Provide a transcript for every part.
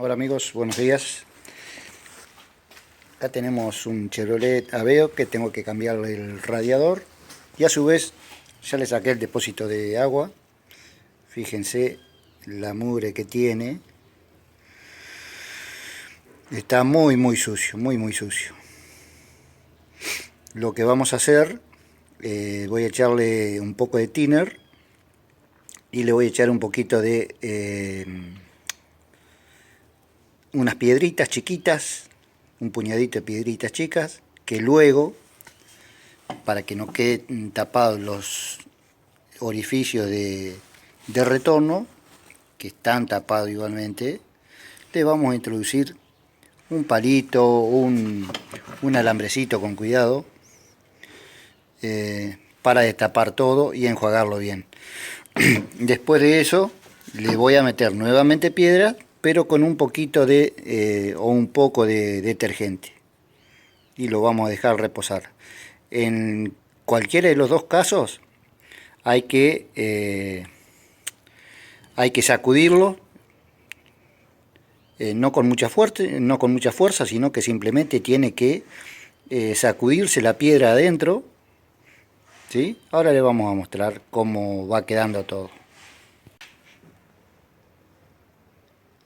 Hola amigos, buenos días. Acá tenemos un Chevrolet Aveo que tengo que cambiarle el radiador y a su vez ya le saqué el depósito de agua. Fíjense la mugre que tiene. Está muy sucio, muy sucio. Lo que vamos a hacer, voy a echarle un poco de thinner y le voy a echar un poquito de unas piedritas chiquitas, un puñadito de piedritas chicas, que luego, para que no queden tapados los orificios de retorno, que están tapados igualmente, le vamos a introducir un palito, un alambrecito con cuidado, para destapar todo y enjuagarlo bien. Después de eso le voy a meter nuevamente piedra, pero con un poquito de o un poco de detergente, y lo vamos a dejar reposar. En cualquiera de los dos casos hay que sacudirlo, no con mucha fuerza, sino que simplemente tiene que sacudirse la piedra adentro, ¿sí? Ahora le vamos a mostrar cómo va quedando todo.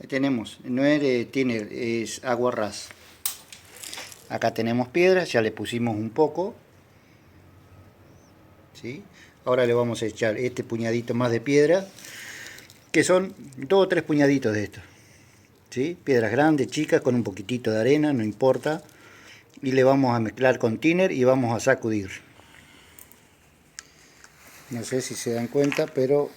Ahí tenemos, no es thinner, es agua ras. Acá tenemos piedra, ya le pusimos un poco, ¿sí? Ahora le vamos a echar este puñadito más de piedra, que son 2 o 3 puñaditos de estos, ¿sí? Piedras grandes, chicas, con un poquitito de arena, no importa. Y le vamos a mezclar con thinner y vamos a sacudir. No sé si se dan cuenta, pero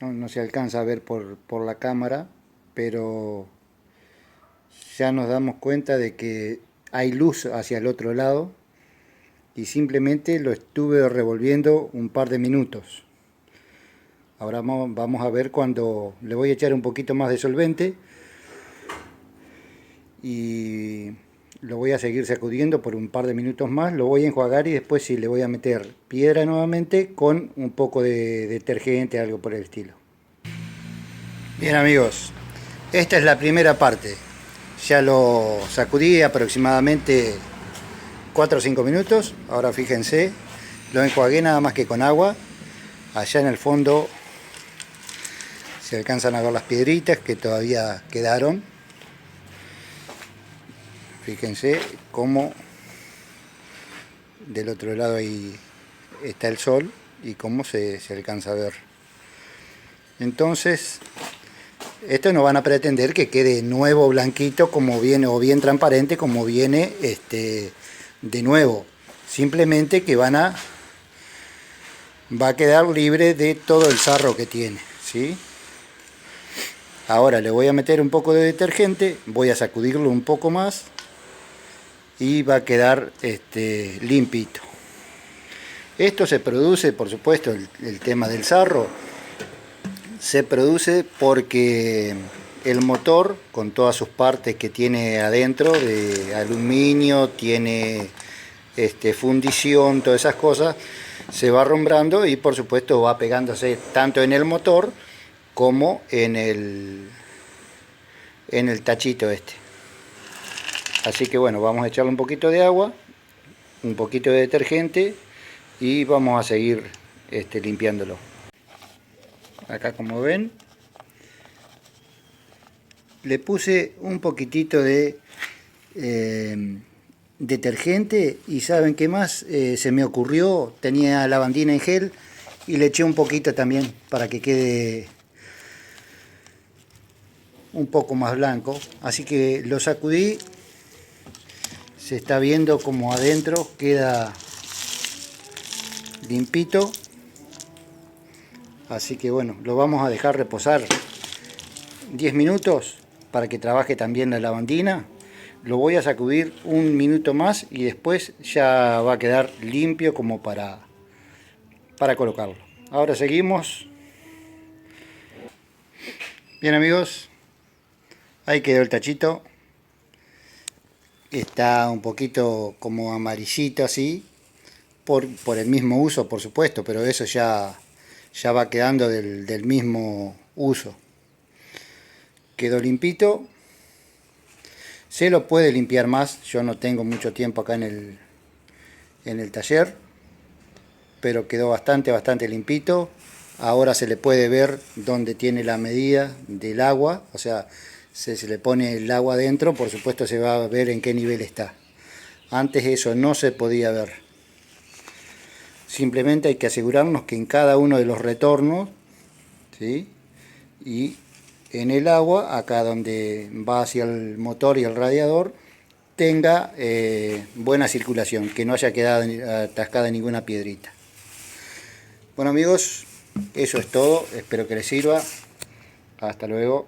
no se alcanza a ver por la cámara, pero ya nos damos cuenta de que hay luz hacia el otro lado, y simplemente lo estuve revolviendo un par de minutos. Ahora vamos a ver cuando le voy a echar un poquito más de solvente y lo voy a seguir sacudiendo por un par de minutos más. Lo voy a enjuagar y después sí le voy a meter piedra nuevamente con un poco de detergente, algo por el estilo. Bien amigos, esta es la primera parte. Ya lo sacudí aproximadamente 4 o 5 minutos. Ahora fíjense, lo enjuagué nada más que con agua. Allá en el fondo se alcanzan a ver las piedritas que todavía quedaron. Fíjense cómo del otro lado ahí está el sol y cómo se alcanza a ver. Entonces, esto no van a pretender que quede nuevo blanquito como viene, o bien transparente como viene de nuevo. Simplemente que va a quedar libre de todo el sarro que tiene, ¿sí? Ahora le voy a meter un poco de detergente, voy a sacudirlo un poco más y va a quedar limpito. Esto se produce, por supuesto, el tema del sarro se produce porque el motor, con todas sus partes que tiene adentro, de aluminio, tiene fundición, todas esas cosas, se va arrumbrando y por supuesto va pegándose tanto en el motor como en el tachito este. Así que bueno, vamos a echarle un poquito de agua, un poquito de detergente y vamos a seguir limpiándolo. Acá, como ven, le puse un poquitito de detergente y ¿saben qué más? Se me ocurrió, tenía lavandina en gel y le eché un poquito también para que quede un poco más blanco. Así que lo sacudí, se está viendo como adentro queda limpito. Así que bueno, lo vamos a dejar reposar 10 minutos para que trabaje también la lavandina. Lo voy a sacudir un minuto más y después ya va a quedar limpio como para colocarlo. Ahora seguimos. Bien amigos, ahí quedó el tachito. Está un poquito como amarillito así, por el mismo uso por supuesto, pero eso ya ya va quedando del mismo uso. Quedó limpito. Se lo puede limpiar más, yo no tengo mucho tiempo acá en el taller, pero quedó bastante limpito. Ahora se le puede ver dónde tiene la medida del agua, o sea, se le pone el agua adentro, por supuesto se va a ver en qué nivel está. Antes eso no se podía ver. Simplemente hay que asegurarnos que en cada uno de los retornos, ¿sí?, y en el agua, acá donde va hacia el motor y el radiador, tenga buena circulación, que no haya quedado atascada ninguna piedrita. Bueno amigos, eso es todo, espero que les sirva. Hasta luego.